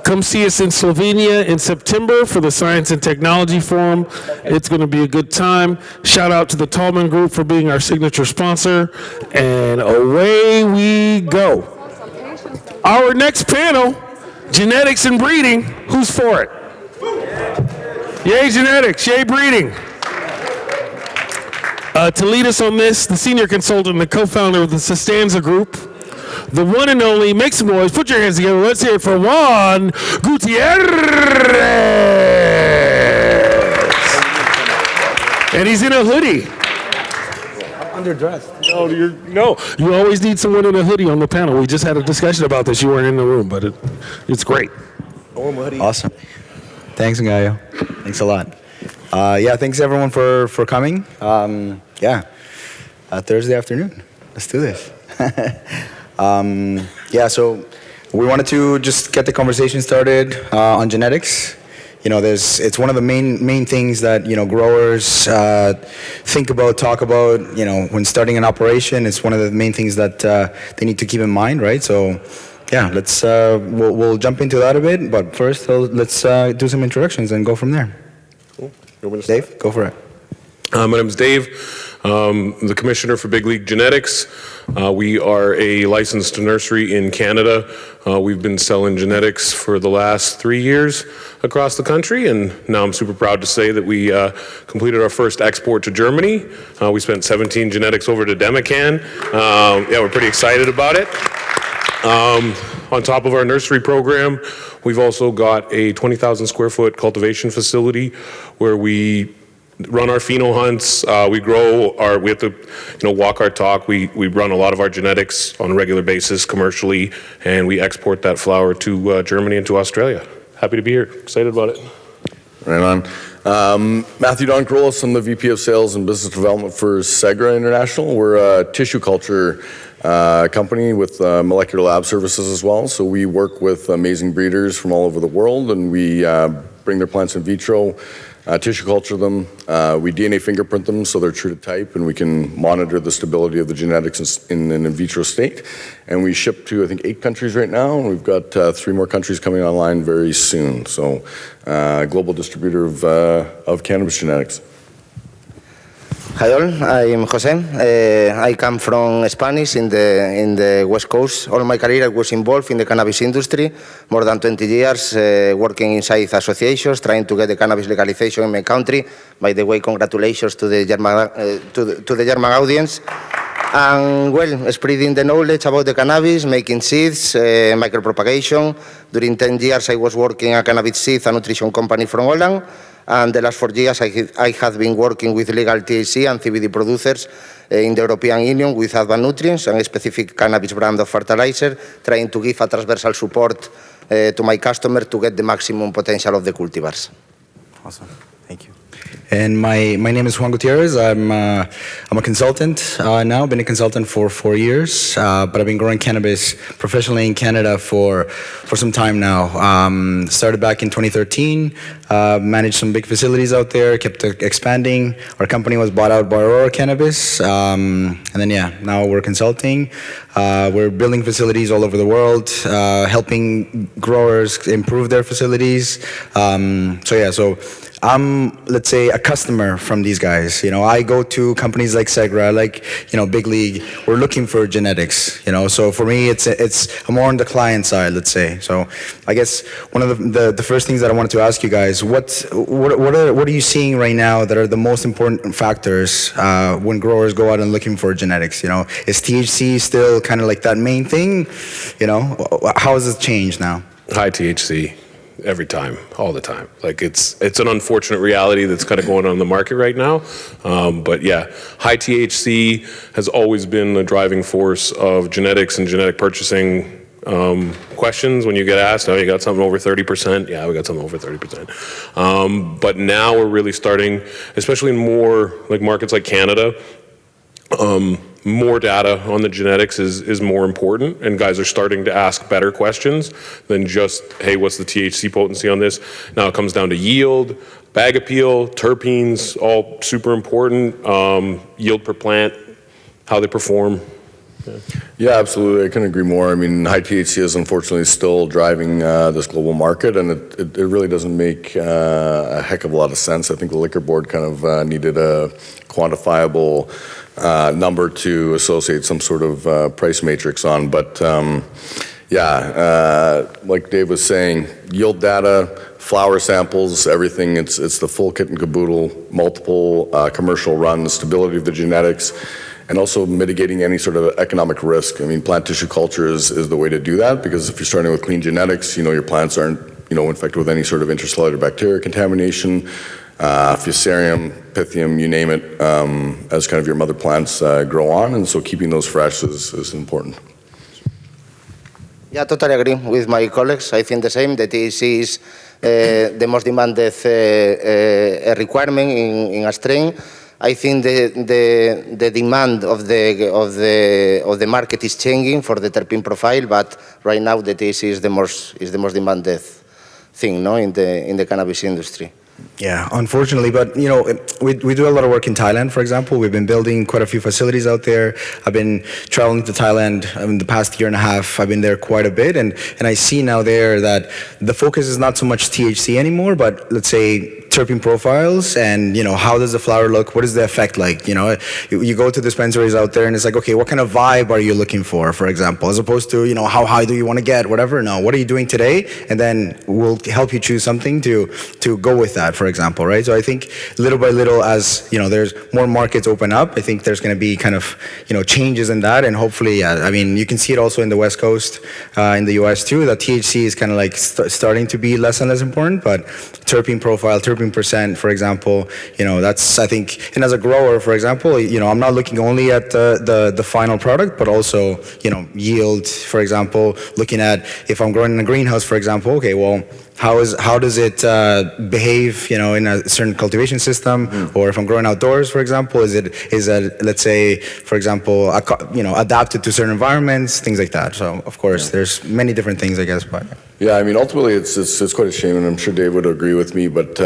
Come see us in Slovenia in September for the Science and Technology Forum. It's going to be a good time. Shout out to the Tallman Group for being our signature sponsor. And away we go. Our next panel, genetics and breeding. Who's for it? Yay genetics, yay breeding. To lead us on this, the senior consultant and the co-founder of the Sustanza Group, the one and only, make some noise, put your hands together, let's hear it for Juan Gutierrez. And he's in a hoodie. I'm underdressed. No, you always need someone in a hoodie on the panel. We just had a discussion about this. You weren't in the room, but it's great. Awesome. Thanks, Ngayo. Thanks a lot. Yeah, thanks everyone for coming. Thursday afternoon. Let's do this. So we wanted to just get the conversation started on genetics. You know, it's one of the main things that, you know, growers think about, talk about, you know, when starting an operation. It's one of the main things that they need to keep in mind, right? So yeah, we'll jump into that a bit, but first let's do some introductions and go from there. Cool. Dave, go for it. My name is Dave. I'm the commissioner for Big League Genetics. We are a licensed nursery in Canada. We've been selling genetics for the last 3 years across the country, and now I'm super proud to say that we completed our first export to Germany. We spent 17 genetics over to Demacan. We're pretty excited about it. On top of our nursery program, we've also got a 20,000 square foot cultivation facility where we run our pheno hunts. We have to, walk our talk. We run a lot of our genetics on a regular basis commercially, and we export that flower to Germany and to Australia. Happy to be here. Excited about it. Right on. Matthew Don Carolus, I'm the VP of Sales and Business Development for Segra International. We're a tissue culture company with molecular lab services as well. So we work with amazing breeders from all over the world, and we bring their plants in vitro, tissue culture them. We DNA fingerprint them so they're true to type, and we can monitor the stability of the genetics in an in vitro state. And we ship to, I think, 8 countries right now, and we've got 3 more countries coming online very soon. So global distributor of cannabis genetics. Hi all, I'm Jose. I come from Spanish in the West Coast. All my career I was involved in the cannabis industry, more than 20 years, working inside associations, trying to get the cannabis legalization in my country. By the way, congratulations to the German audience. And well, spreading the knowledge about the cannabis, making seeds, micropropagation. During 10 years I was working at Cannabis Seeds, a nutrition company from Holland. And the last 4 years, I have been working with legal THC and CBD producers in the European Union with advanced nutrients and a specific cannabis brand of fertilizer, trying to give a transversal support to my customer to get the maximum potential of the cultivars. Awesome, thank you. And my name is Juan Gutierrez. I'm a consultant now. Been a consultant for 4 years, but I've been growing cannabis professionally in Canada for some time now. Started back in 2013. Managed some big facilities out there. Kept expanding. Our company was bought out by Aurora Cannabis, and then now we're consulting. We're building facilities all over the world, helping growers improve their facilities. So I'm, let's say, a customer from these guys. You know, I go to companies like Segra, like, Big League. We're looking for genetics, So for me, it's more on the client side, let's say. So I guess one of the first things that I wanted to ask you guys, what are you seeing right now that are the most important factors when growers go out and looking for genetics? Is THC still kind of like that main thing? How has it changed now? High THC. Every time, all the time. Like it's an unfortunate reality that's kind of going on in the market right now. But yeah, high THC has always been the driving force of genetics and genetic purchasing questions. When you get asked, oh, you got something over 30%? Yeah, we got something over 30%. But now we're really starting, especially in more like markets like Canada, more data on the genetics is more important, and guys are starting to ask better questions than just, hey, what's the THC potency on this? Now it comes down to yield, bag appeal, terpenes, all super important, yield per plant, how they perform. Yeah, absolutely. I couldn't agree more. I mean, high THC is unfortunately still driving this global market, and it really doesn't make a heck of a lot of sense. I think the liquor board kind of needed a quantifiable number to associate some sort of price matrix on. But like Dave was saying, yield data, flower samples, everything, it's the full kit and caboodle, multiple commercial runs, stability of the genetics, and also mitigating any sort of economic risk. I mean, plant tissue culture is the way to do that, because if you're starting with clean genetics, your plants aren't, infected with any sort of intracellular bacteria contamination, fusarium, pythium, you name it, as kind of your mother plants grow on, and so keeping those fresh is important. Yeah, totally agree with my colleagues. I think the same. The THC is the most demanded requirement in a strain. I think the demand of the market is changing for the terpene profile, but right now the THC is the most demanded thing, no, in the cannabis industry. Yeah, unfortunately, but we do a lot of work in Thailand, for example. We've been building quite a few facilities out there. I've been traveling to Thailand in the past year and a half. I've been there quite a bit, and I see now there that the focus is not so much THC anymore, but let's say terpene profiles and how does the flower look, what is the effect like. You go to dispensaries out there and it's like, okay, what kind of vibe are you looking for example, as opposed to how high do you want to get, whatever. No, what are you doing today, and then we'll help you choose something to go with that, for example, right? So I think little by little, as there's more markets open up, I think there's going to be kind of changes in that, and hopefully, I mean, you can see it also in the West Coast, in the US too, that THC is kind of like starting to be less and less important, but terpene profile, terpene percent, for example, that's, I think, and as a grower, for example, I'm not looking only at the final product, but also, yield, for example, looking at if I'm growing in a greenhouse, for example, okay, well, how does it behave, in a certain cultivation system, or if I'm growing outdoors, for example, is it let's say, for example, adapted to certain environments, things like that. So of course, there's many different things, I guess, but. Yeah, I mean, ultimately, it's quite a shame, and I'm sure Dave would agree with me, but,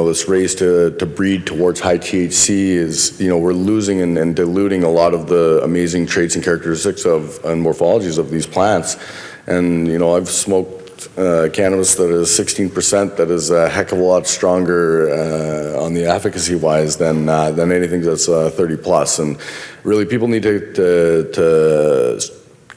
this race to breed towards high THC is, we're losing and diluting a lot of the amazing traits and characteristics and morphologies of these plants. And, I've smoked cannabis that is 16%, that is a heck of a lot stronger on the efficacy-wise than anything that's 30 plus. And really, people need to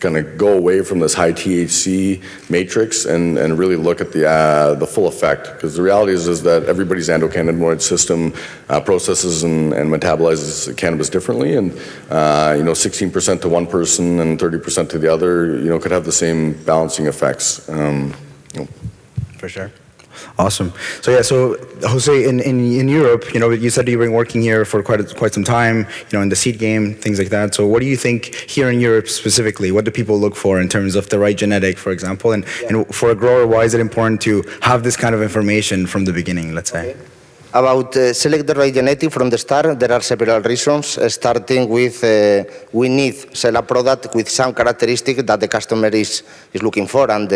kind of go away from this high THC matrix and really look at the full effect, because the reality is that everybody's endocannabinoid system processes and metabolizes cannabis differently, and 16% to one person and 30% to the other could have the same balancing effects. For sure. Awesome. So yeah, so Jose, in Europe, you said you've been working here for quite some time, in the seed game, things like that. So what do you think here in Europe specifically? What do people look for in terms of the right genetic, for example? And for a grower, why is it important to have this kind of information from the beginning, let's say? Okay. About select the right genetic from the start, there are several reasons, starting with we need sell a product with some characteristic that the customer is looking for, and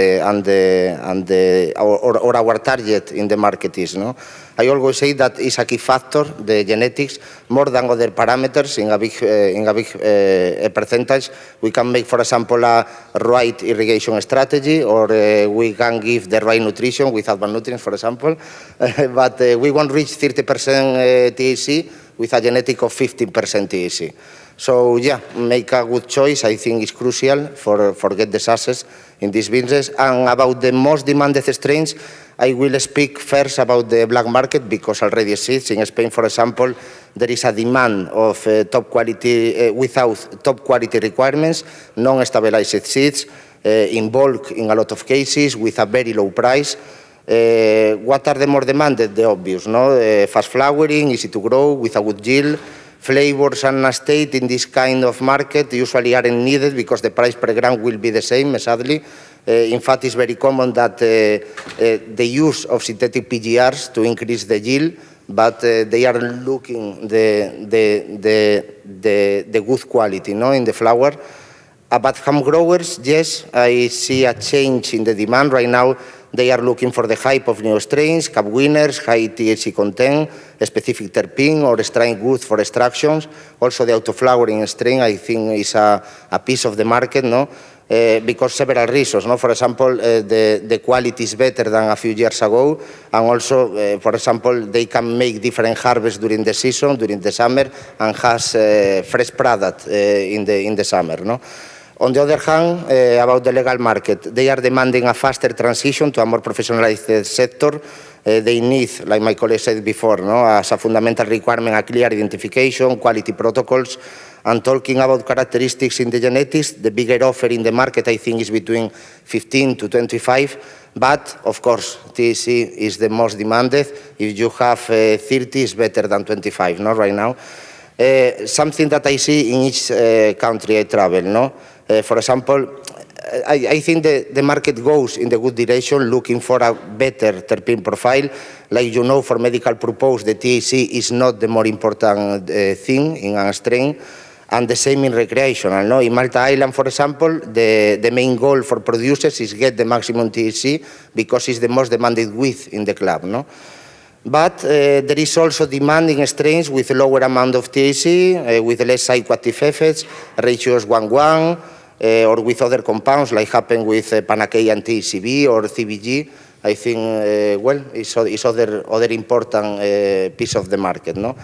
our target in the market is. No, I always say that is a key factor, the genetics, more than other parameters in a big percentage. We can make, for example, a right irrigation strategy, or we can give the right nutrition with advanced nutrients, for example, but we won't reach 30% THC with a genetic of 15% THC. So yeah, make a good choice. I think is crucial for get the success in this business. And about the most demanded strains, I will speak first about the black market, because already exists in Spain, for example. There is a demand of top quality without top quality requirements, non-stabilized seeds in bulk in a lot of cases with a very low price. What are the more demanded? The obvious, no? Fast flowering, easy to grow, with a good yield. Flavors and state in this kind of market usually aren't needed because the price per gram will be the same, sadly. In fact, it's very common that the use of synthetic PGRs to increase the yield, but they are looking the good quality, no, in the flower. But home growers, yes, I see a change in the demand right now. They are looking for the hype of new strains, cup winners, high THC content, specific terpene, or strain good for extractions. Also, the auto-flowering strain, I think, is a piece of the market, no? Because several reasons. No? For example, the quality is better than a few years ago, and also, for example, they can make different harvests during the season, during the summer, and has fresh product in the summer. No? On the other hand, about the legal market, they are demanding a faster transition to a more professionalized sector. They need, like my colleague said before, no, as a fundamental requirement, a clear identification, quality protocols. And talking about characteristics in the genetics, the bigger offer in the market, I think, is between 15 to 25. But, of course, THC is the most demanded. If you have 30, it's better than 25, no, right now. Something that I see in each country I travel, no? For example, I think the market goes in the good direction, looking for a better terpene profile. Like you know, for medical purpose, the THC is not the more important thing in a strain. And the same in recreational. No? In Malta Island, for example, the main goal for producers is get the maximum THC because it's the most demanded weed in the club. No? But there is also demanding strains with a lower amount of THC, with less psychoactive effects, ratios 1:1, or with other compounds like happened with Panacea and THCV or CBG. I think, well, it's other important piece of the market. No?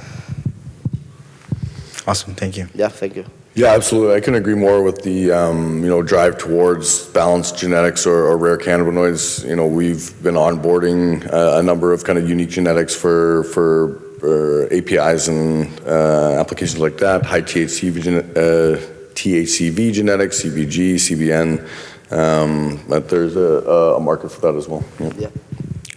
Awesome, thank you. Yeah, thank you. Yeah, absolutely. I couldn't agree more with the drive towards balanced genetics or rare cannabinoids. We've been onboarding a number of kind of unique genetics for APIs and applications like that. High THCV genetics, CBG, CBN. But there's a market for that as well. Yeah.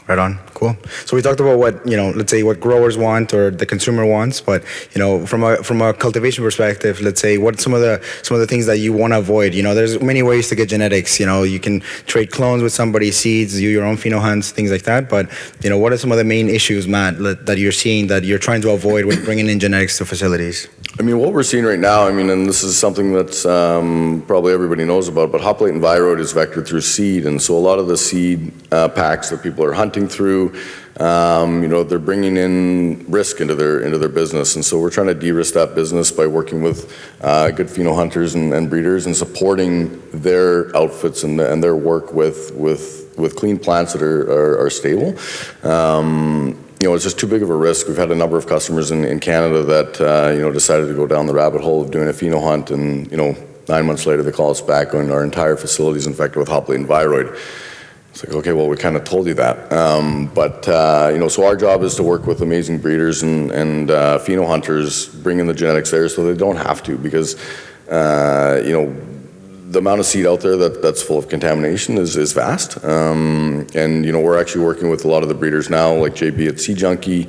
Right on, cool. So we talked about what, let's say what growers want or the consumer wants, but from a cultivation perspective, let's say what some of the things that you want to avoid. There's many ways to get genetics. You can trade clones with somebody, seeds, do your own pheno hunts, things like that. But what are some of the main issues, Matt, that you're seeing that you're trying to avoid when bringing in genetics to facilities? I mean, what we're seeing right now, and this is something that's probably everybody knows about, but hop latent viroid is vectored through seed, and so a lot of the seed packs that people are hunting through, they're bringing in risk into their business, and so we're trying to de-risk that business by working with good pheno hunters and breeders and supporting their outfits and their work with clean plants that are stable. It's just too big of a risk. We've had a number of customers in Canada that decided to go down the rabbit hole of doing a pheno hunt, and 9 months later they call us back and our entire facility is infected with hop latent viroid. It's like, okay, well, we kind of told you that. So our job is to work with amazing breeders and pheno hunters, bring in the genetics there so they don't have to, because the amount of seed out there that's full of contamination is vast. We're actually working with a lot of the breeders now, like JB at Seed Junkie,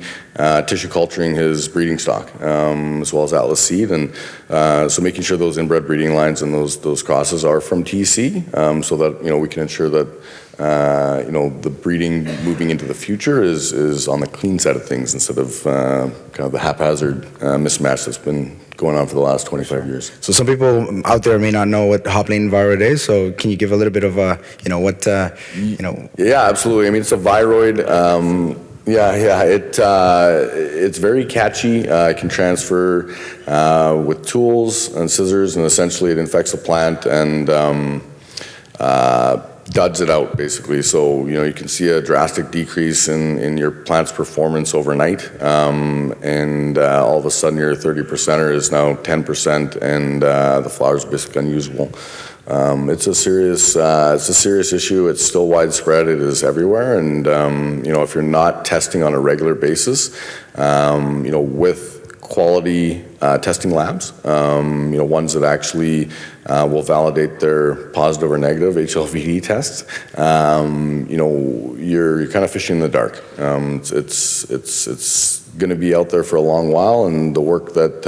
tissue culturing his breeding stock, as well as Atlas Seed. And so making sure those inbred breeding lines and those crosses are from TC, so that, we can ensure that the breeding moving into the future is on the clean side of things instead of kind of the haphazard mismatch that's been going on for the last 25 years. So some people out there may not know what hop latent viroid is. So can you give a little bit of Yeah, absolutely. I mean, it's a viroid. It's very catchy. It can transfer with tools and scissors, and essentially it infects a plant and duds it out, basically. So, you can see a drastic decrease in your plant's performance overnight, and all of a sudden your 30%er is now 10%, and the flower is basically unusable. It's a serious issue. It's still widespread. It is everywhere, and if you're not testing on a regular basis, with quality testing labs, ones that actually will validate their positive or negative HLVD tests, you're kind of fishing in the dark. It's going to be out there for a long while, and the work that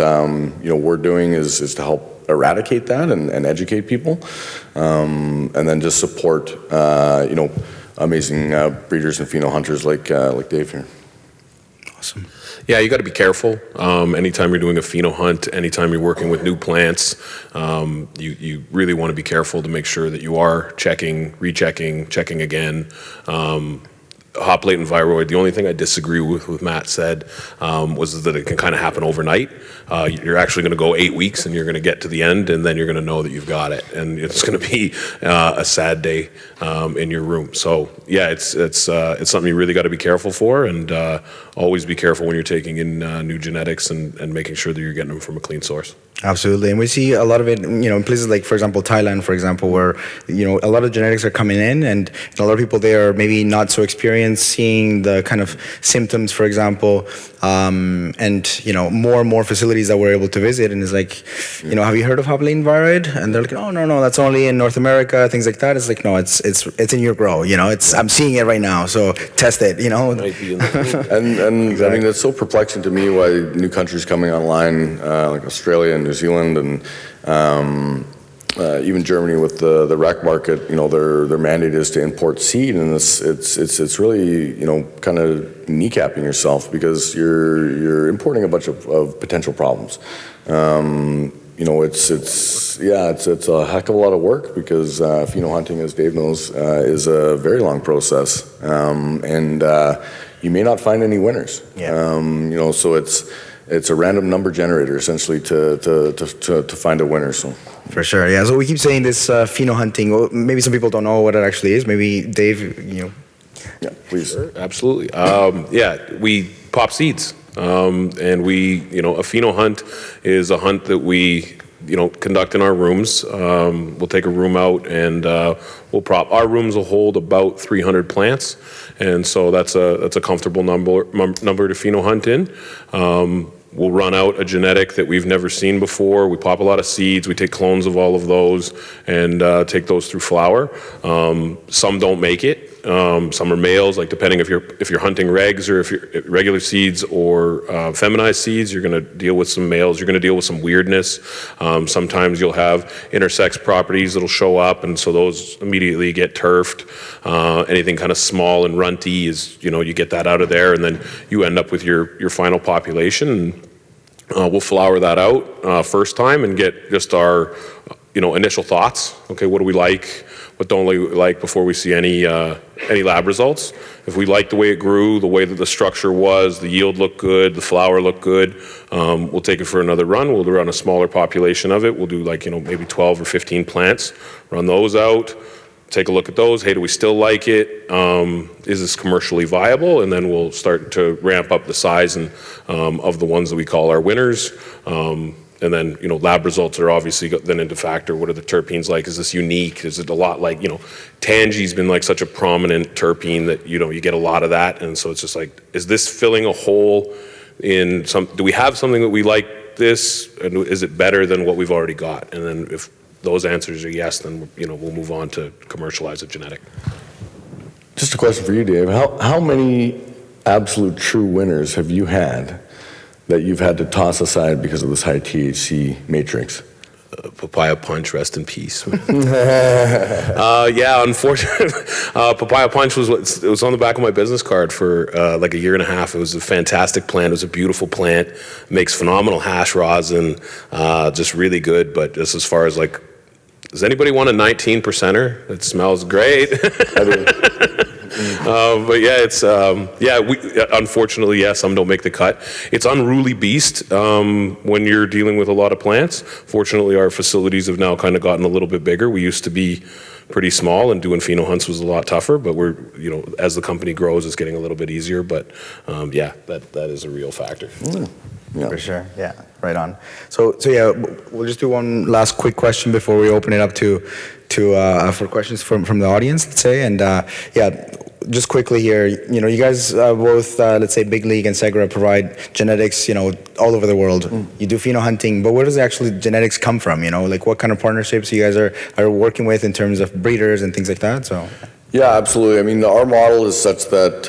we're doing is to help eradicate that and educate people, and then just support amazing breeders and pheno hunters like Dave here. Awesome. Yeah, you got to be careful. Anytime you're doing a pheno hunt, anytime you're working with new plants, you really want to be careful to make sure that you are checking, rechecking, checking again. Hop latent viroid, the only thing I disagree with Matt said was that it can kind of happen overnight. You're actually going to go 8 weeks and you're going to get to the end and then you're going to know that you've got it. And it's going to be a sad day in your room. So yeah, it's something you really got to be careful for, and always be careful when you're taking in new genetics and making sure that you're getting them from a clean source. Absolutely, and we see a lot of it, in places like, for example, Thailand, for example, where, a lot of genetics are coming in, and a lot of people there are maybe not so experienced seeing the kind of symptoms, for example, and, more and more facilities that we're able to visit, and it's like, have you heard of hop latent viroid? And they're like, oh, no, that's only in North America, things like that. It's like, no, it's in your grow, I'm seeing it right now, so test it, And exactly. I mean, it's so perplexing to me why new countries coming online, like Australia and New Zealand and even Germany with the rec market, their mandate is to import seed, and it's really kind of kneecapping yourself because you're importing a bunch of potential problems. It's a heck of a lot of work because pheno hunting, as Dave knows, is a very long process, and you may not find any winners. Yeah. So it's a random number generator essentially to find a winner. So. For sure, yeah. So we keep saying this pheno hunting. Well, maybe some people don't know what it actually is. Maybe Dave, Yeah, please. Sure, absolutely. We pop seeds, and we, a pheno hunt is a hunt that we, conduct in our rooms. We'll take a room out and we'll prop. Our rooms will hold about 300 plants, and so that's a comfortable number to pheno hunt in. We'll run out a genetic that we've never seen before. We pop a lot of seeds. We take clones of all of those and take those through flower. Some don't make it. Some are males, like depending if you're hunting regs or if you're regular seeds or feminized seeds, you're going to deal with some males. You're going to deal with some weirdness. Sometimes you'll have intersex properties that'll show up, and so those immediately get turfed. Anything kind of small and runty is, you get that out of there, and then you end up with your final population. We'll flower that out first time and get just our initial thoughts. Okay, what do we like? What don't we like before we see any lab results? If we like the way it grew, the way that the structure was, the yield looked good, the flower looked good, we'll take it for another run. We'll run a smaller population of it. We'll do maybe 12 or 15 plants, run those out, take a look at those. Hey, do we still like it? Is this commercially viable? And then we'll start to ramp up the size of the ones that we call our winners. And then, lab results are obviously then into factor. What are the terpenes like? Is this unique? Is it a lot like, Tangy's been like such a prominent terpene that, you get a lot of that. And so it's just like, is this filling a hole in do we have something that we like this? And is it better than what we've already got? And then if those answers are yes, then, we'll move on to commercialize a genetic. Just a question for you, Dave. How many absolute true winners have you had that you've had to toss aside because of this high THC matrix? Papaya Punch, rest in peace. Unfortunately, Papaya Punch it was on the back of my business card for like a year and a half. It was a fantastic plant. It was a beautiful plant. Makes phenomenal hash rosin, just really good. But just as far as like, does anybody want a 19%er? It smells great. But yeah, it's unfortunately, some don't make the cut. It's unruly beast when you're dealing with a lot of plants. Fortunately, our facilities have now kind of gotten a little bit bigger. We used to be pretty small, and doing pheno hunts was a lot tougher. But we're, as the company grows, it's getting a little bit easier. But that is a real factor. Yeah. For sure. Yeah. Right on. So yeah, we'll just do one last quick question before we open it up to for questions from the audience, let's say. And just quickly here, you guys both, let's say Big League and Segra provide genetics, all over the world. You do pheno hunting, but where does actually genetics come from? Like what kind of partnerships you guys are working with in terms of breeders and things like that? So Yeah, absolutely. I mean, our model is such that,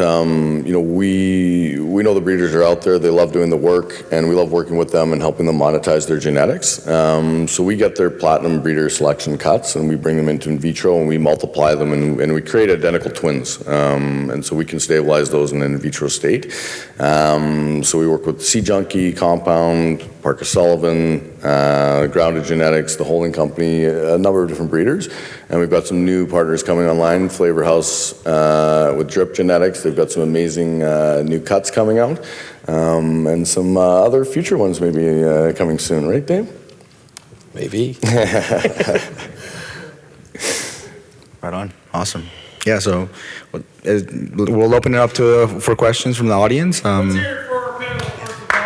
we know the breeders are out there, they love doing the work, and we love working with them and helping them monetize their genetics. So we get their platinum breeder selection cuts, and we bring them into in vitro, and we multiply them, and we create identical twins. And so we can stabilize those in an in vitro state. So we work with Sea Junkie, Compound, Parker Sullivan, Grounded Genetics, the holding company, a number of different breeders. And we've got some new partners coming online, Flavor House with Drip Genetics. They've got some amazing new cuts coming out. And some other future ones maybe coming soon, right, Dave? Maybe. Right on. Awesome. Yeah, so we'll open it up for questions from the audience. Let's hear it for our panel, first of all.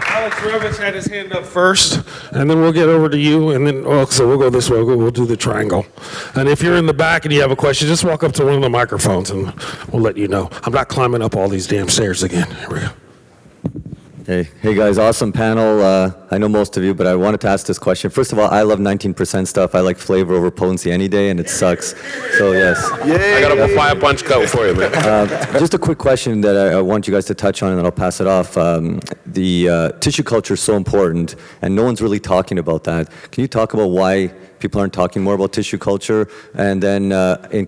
Alex Revich had his hand up first, and then we'll get over to you, and then, so we'll go this way, we'll do the triangle. And if you're in the back and you have a question, just walk up to one of the microphones and we'll let you know. I'm not climbing up all these damn stairs again. Here we go. Hey guys, awesome panel. I know most of you, but I wanted to ask this question. First of all, I love 19% stuff. I like flavor over potency any day, and it sucks. So yes. I got a fire punch cut for you, man. Just a quick question that I want you guys to touch on, and then I'll pass it off. The tissue culture is so important, and no one's really talking about that. Can you talk about why people aren't talking more about tissue culture? And then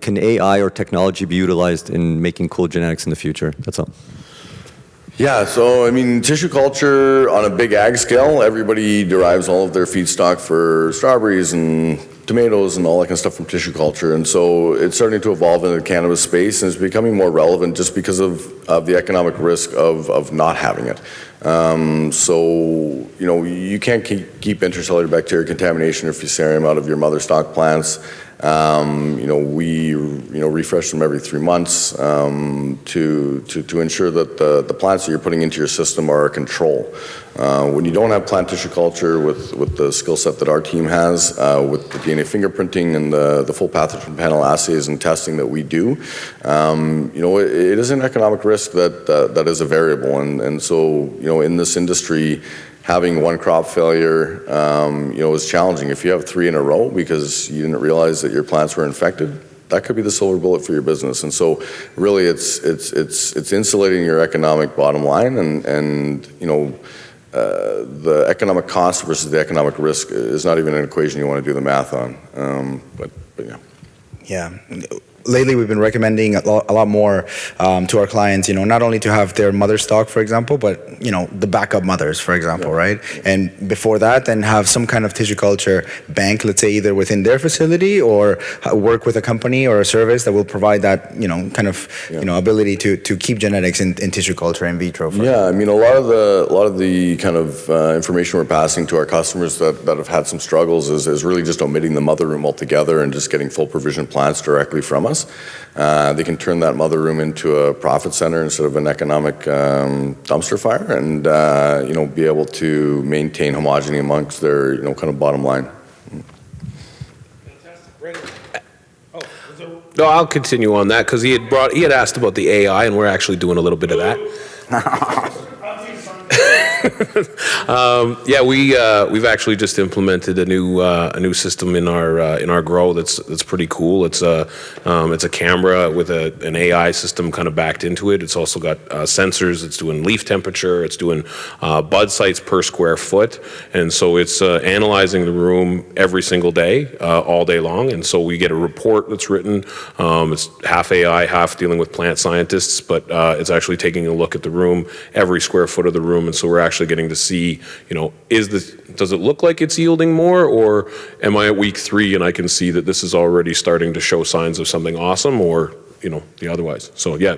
can AI or technology be utilized in making cool genetics in the future? That's all. Yeah, so I mean, tissue culture on a big ag scale, everybody derives all of their feedstock for strawberries and tomatoes and all that kind of stuff from tissue culture. And so it's starting to evolve into the cannabis space, and it's becoming more relevant just because of the economic risk of not having it. So, you can't keep intracellular bacteria contamination or fusarium out of your mother stock plants. We refresh them every 3 months to ensure that the plants that you're putting into your system are control. When you don't have plant tissue culture with the skill set that our team has, with the DNA fingerprinting and the full pathogen panel assays and testing that we do, it is an economic risk that is a variable. And so, in this industry, having one crop failure, is challenging. If you have 3 in a row because you didn't realize that your plants were infected, that could be the silver bullet for your business. And so, really, it's insulating your economic bottom line, and the economic cost versus the economic risk is not even an equation you want to do the math on. But yeah. Yeah. Lately, we've been recommending a lot more to our clients, not only to have their mother stock, for example, but, the backup mothers, for example, right? And before that, then have some kind of tissue culture bank, let's say either within their facility or work with a company or a service that will provide that, ability to keep genetics in tissue culture in vitro. Yeah, I mean, a lot of the kind of information we're passing to our customers that have had some struggles is really just omitting the mother room altogether and just getting full provision plants directly from us. They can turn that mother room into a profit center instead of an economic dumpster fire, and be able to maintain homogeny amongst their kind of bottom line. No, I'll continue on that because he had asked about the AI, and we're actually doing a little bit of that. We've actually just implemented a new system in our grow that's pretty cool. It's a camera with an AI system kind of backed into it. It's also got sensors. It's doing leaf temperature. It's doing bud sites per square foot, and so it's analyzing the room every single day, all day long. And so we get a report that's written. It's half AI, half dealing with plant scientists, but it's actually taking a look at the room, every square foot of the room, and so we're actually getting to see, does it look like it's yielding more, or am I at week 3 and I can see that this is already starting to show signs of something awesome, or the otherwise. So yeah,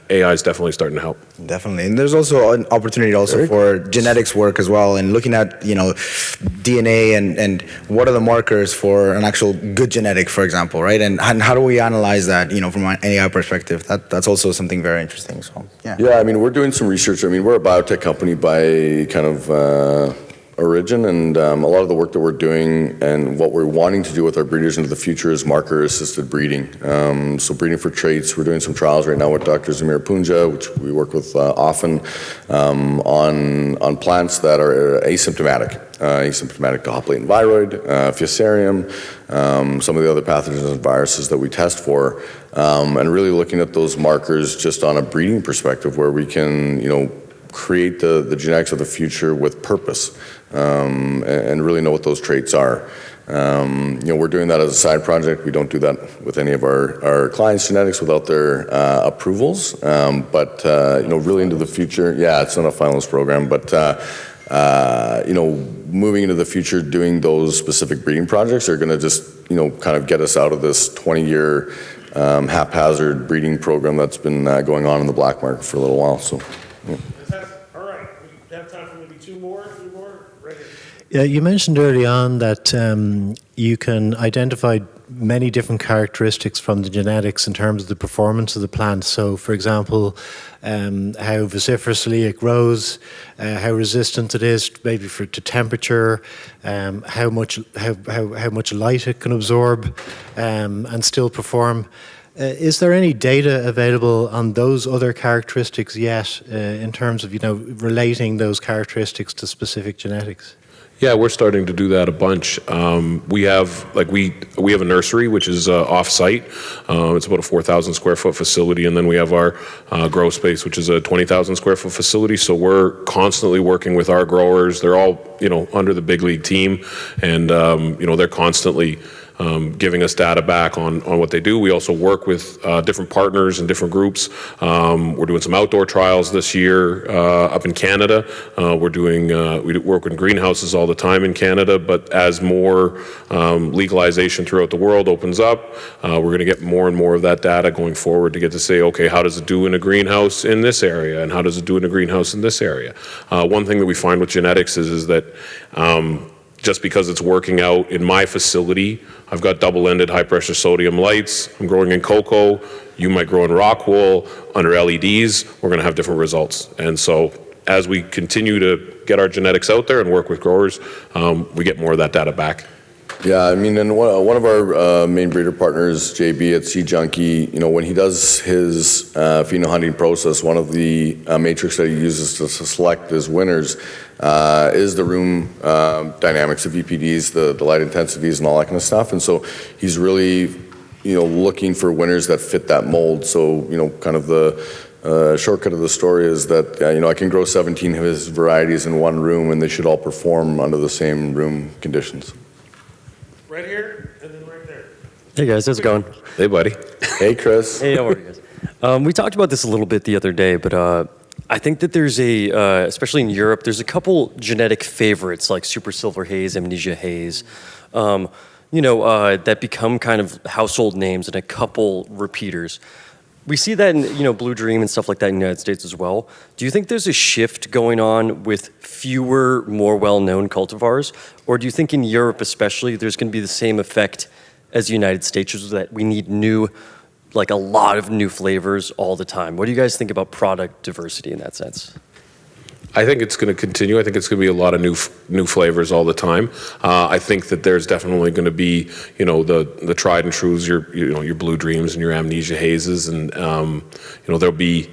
AI is definitely starting to help. Definitely, and there's also an opportunity for genetics work as well, and looking at DNA and what are the markers for an actual good genetic, for example, right? And how do we analyze that, from an AI perspective? That's also something very interesting. So yeah. Yeah, I mean, we're doing some research. I mean, we're a biotech company by kind of origin, and a lot of the work that we're doing and what we're wanting to do with our breeders into the future is marker-assisted breeding. So breeding for traits. We're doing some trials right now with Dr. Zamir Punja, which we work with often, on plants that are asymptomatic. asymptomatic to hop latent viroid, Fusarium, some of the other pathogens and viruses that we test for, and really looking at those markers just on a breeding perspective where we can, create the genetics of the future with purpose, and really know what those traits are. We're doing that as a side project. We don't do that with any of our clients' genetics without their approvals. But really into the future, it's not a finalist program, but moving into the future, doing those specific breeding projects are going to just kind of get us out of this 20-year haphazard breeding program that's been going on in the black market for a little while. So. Yeah. All right, we have time for maybe three more. Right here. Yeah, you mentioned early on that you can identify many different characteristics from the genetics in terms of the performance of the plant. So, for example, how vociferously it grows, how resistant it is, maybe to temperature, how much light it can absorb, and still perform. Is there any data available on those other characteristics yet, in terms of relating those characteristics to specific genetics? Yeah, we're starting to do that a bunch. We have a nursery which is off-site. It's about a 4,000 square foot facility, and then we have our grow space, which is a 20,000 square foot facility. So we're constantly working with our growers. They're all under the Big League team, and they're constantly giving us data back on what they do. We also work with different partners and different groups. We're doing some outdoor trials this year up in Canada. We work with greenhouses all the time in Canada, but as more legalization throughout the world opens up, we're going to get more and more of that data going forward to get to say, okay, how does it do in a greenhouse in this area, and how does it do in a greenhouse in this area? One thing that we find with genetics is that just because it's working out in my facility, I've got double-ended high-pressure sodium lights. I'm growing in cocoa. You might grow in rock wool. Under LEDs, we're going to have different results. And so as we continue to get our genetics out there and work with growers, we get more of that data back. Yeah, I mean, and one of our main breeder partners, JB at Sea Junkie, when he does his pheno hunting process, one of the matrix that he uses to select his winners is the room dynamics, the VPDs, the light intensities, and all that kind of stuff. And so he's really, looking for winners that fit that mold. So, kind of the shortcut of the story is that, I can grow 17 of his varieties in one room, and they should all perform under the same room conditions. Right here, and then right there. Hey guys, how's it going? Hey, buddy. Hey, Chris. Hey, how are you guys? We talked about this a little bit the other day, but I think that there's especially in Europe, there's a couple genetic favorites like Super Silver Haze, Amnesia Haze, that become kind of household names and a couple repeaters. We see that in Blue Dream and stuff like that in the United States as well. Do you think there's a shift going on with fewer, more well-known cultivars? Or do you think in Europe especially, there's going to be the same effect as the United States, is that we need a lot of new flavors all the time? What do you guys think about product diversity in that sense? I think it's going to continue. I think it's going to be a lot of new flavors all the time. I think that there's definitely going to be, the tried and trues, your Blue Dreams and your Amnesia Hazes, and there'll be,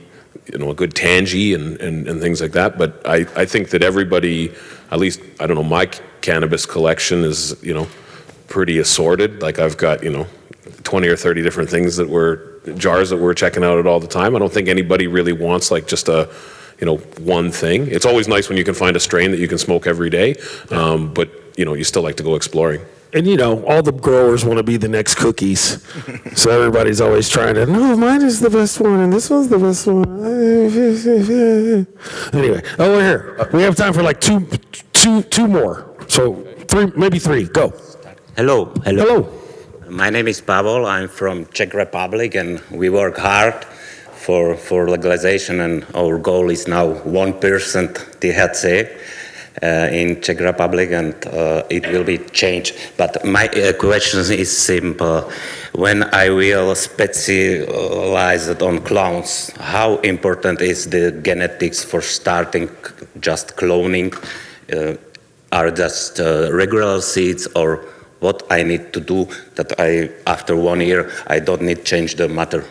a good Tangy and things like that. But I think that everybody, at least my cannabis collection is pretty assorted. Like I've got 20 or 30 different things jars that we're checking out all the time. I don't think anybody really wants just a one thing. It's always nice when you can find a strain that you can smoke every day, but you still like to go exploring. And all the growers want to be the next cookies. So everybody's always trying to, no, mine is the best one, and this one's the best one. Anyway, over here. We have time for two more. So maybe three. Go. Hello. Hello. My name is Pavel. I'm from Czech Republic, and we work hard for legalization, and our goal is now 1% THC in Czech Republic, and it will be changed. But my question is simple. When I will specialize it on clones, how important is the genetics for starting just cloning? Are just regular seeds, or what I need to do that after 1 year, I don't need change the matter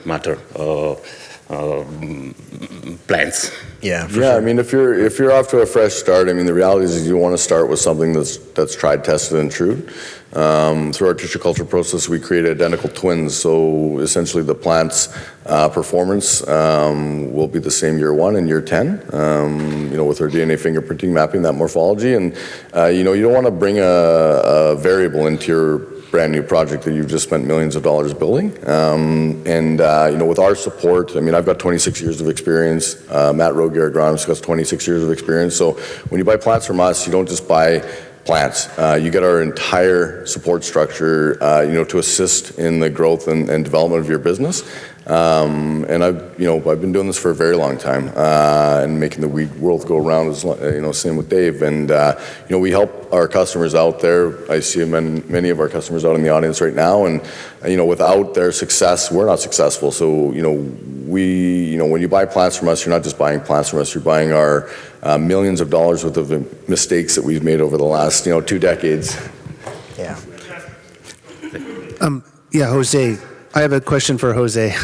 plants. Yeah, for Yeah, sure. I mean, if you're off to a fresh start, I mean, the reality is you want to start with something that's tried, tested, and true. Through our tissue culture process, we create identical twins. So essentially, the plant's performance will be the same year 1 and year 10. With our DNA fingerprinting, mapping that morphology, and you don't want to bring a variable into your brand new project that you've just spent millions of dollars building. With our support, I mean, I've got 26 years of experience. Matt Rogier, agronomist, has 26 years of experience. So when you buy plants from us, you don't just buy plants. You get our entire support structure, to assist in the growth and development of your business. And I've been doing this for a very long time, and making the weed world go around is, same with Dave. And, we help our customers out there. I see many of our customers out in the audience right now, and, without their success, we're not successful. So, when you buy plants from us, you're not just buying plants from us, you're buying our millions of dollars worth of mistakes that we've made over the last, 2 decades. Yeah. Jose, I have a question for Jose.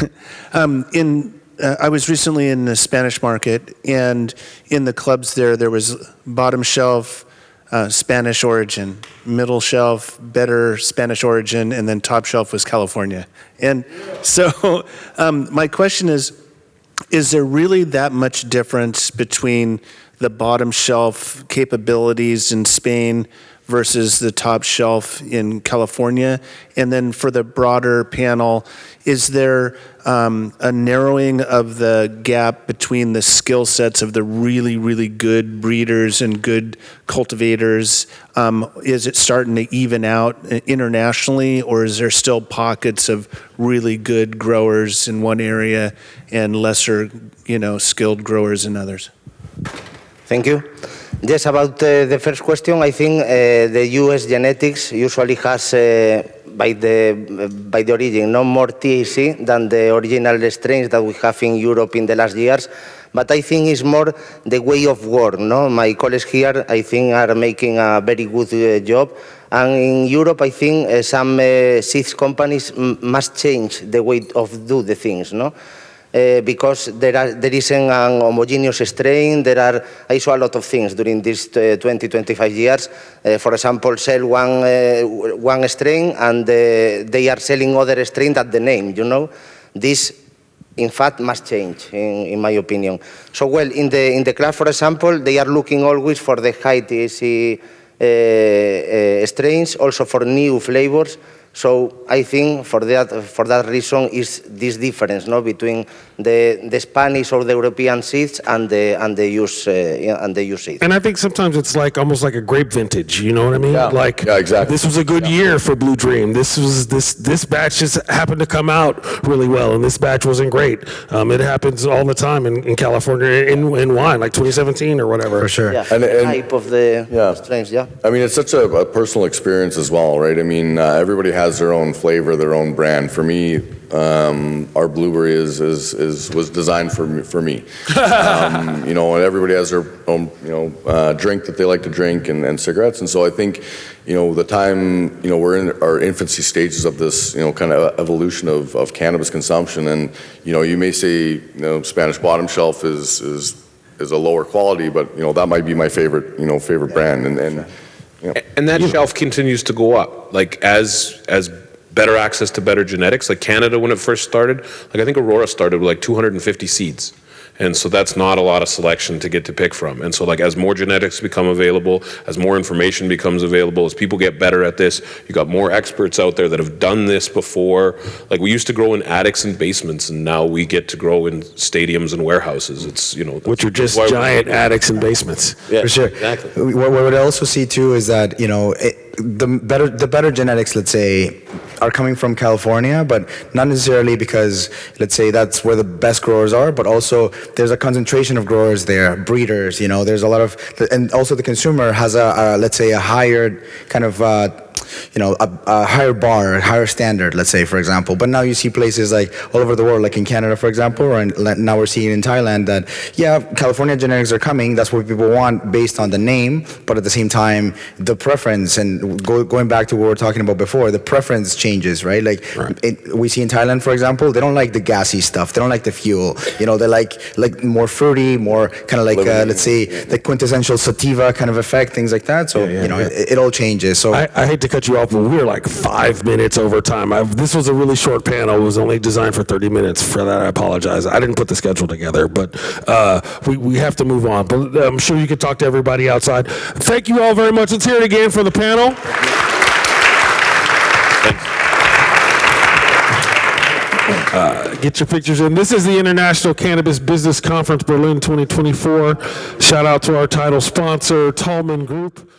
I was recently in the Spanish market, and in the clubs there was bottom shelf, Spanish origin, middle shelf, better Spanish origin, and then top shelf was California. And so my question is there really that much difference between the bottom shelf capabilities in Spain versus the top shelf in California? And then for the broader panel, is there a narrowing of the gap between the skill sets of the really, really good breeders and good cultivators? Is it starting to even out internationally, or is there still pockets of really good growers in one area and lesser, skilled growers in others? Thank you. Yes, about the first question, I think the US genetics usually has, by the origin, no more THC than the original strains that we have in Europe in the last years. But I think it's more the way of work. No, my colleagues here, I think, are making a very good job. And in Europe, I think some seeds companies must change the way of do the things. No. Because there isn't an homogeneous strain. I saw a lot of things during these 20-25 years. For example, sell one strain and they are selling other strain than the name, This, in fact, must change, in my opinion. So, well, in the club, for example, they are looking always for the high THC strains, also for new flavors. So I think for that reason is this difference, between the Spanish or the European seeds and the US seeds. And I think sometimes it's almost like a grape vintage. You know what I mean? Yeah. Yeah, exactly. This was a good year for Blue Dream. This batch just happened to come out really well, and this batch wasn't great. It happens all the time in California in wine, like 2017 or whatever. For sure. Yeah, And the type of the strains. Yeah. I mean, it's such a personal experience as well, right? I mean, everybody has their own flavor, their own brand. For me, our blueberry was designed for me. And everybody has their own drink that they like to drink and cigarettes. And so I think the time we're in our infancy stages of this kind of evolution of cannabis consumption, and you may say Spanish bottom shelf is a lower quality, but that might be my favorite brand. And that shelf continues to go up, as better access to better genetics. Like Canada, when it first started, I think Aurora started with 250 seeds. And so that's not a lot of selection to get to pick from. And so as more genetics become available, as more information becomes available, as people get better at this, you got more experts out there that have done this before. We used to grow in attics and basements, and now we get to grow in stadiums and warehouses. It's, Which are just giant attics and basements. Yeah, For sure. exactly. What I also see too is that the better genetics, let's say, are coming from California, but not necessarily because, let's say, that's where the best growers are, but also there's a concentration of growers there, breeders. There's a lot of, and also the consumer has let's say, a higher kind of a higher bar, a higher standard, let's say, for example. But now you see places like all over the world, like in Canada, for example, or now we're seeing in Thailand that, yeah, California genetics are coming. That's what people want based on the name. But at the same time, the preference, and going back to what we were talking about before, the preference changes, right? Like we see in Thailand, for example, they don't like the gassy stuff. They don't like the fuel. They like more fruity, more kind of like, let's say, the quintessential sativa kind of effect, things like that. So, it all changes. So I hate to cut you off, but we were like 5 minutes over time. This was a really short panel. It was only designed for 30 minutes. For that, I apologize. I didn't put the schedule together, but we have to move on. But I'm sure you could talk to everybody outside. Thank you all very much. Let's hear it again for the panel. Get your pictures in. This is the International Cannabis Business Conference Berlin 2024. Shout out to our title sponsor, Tallman Group.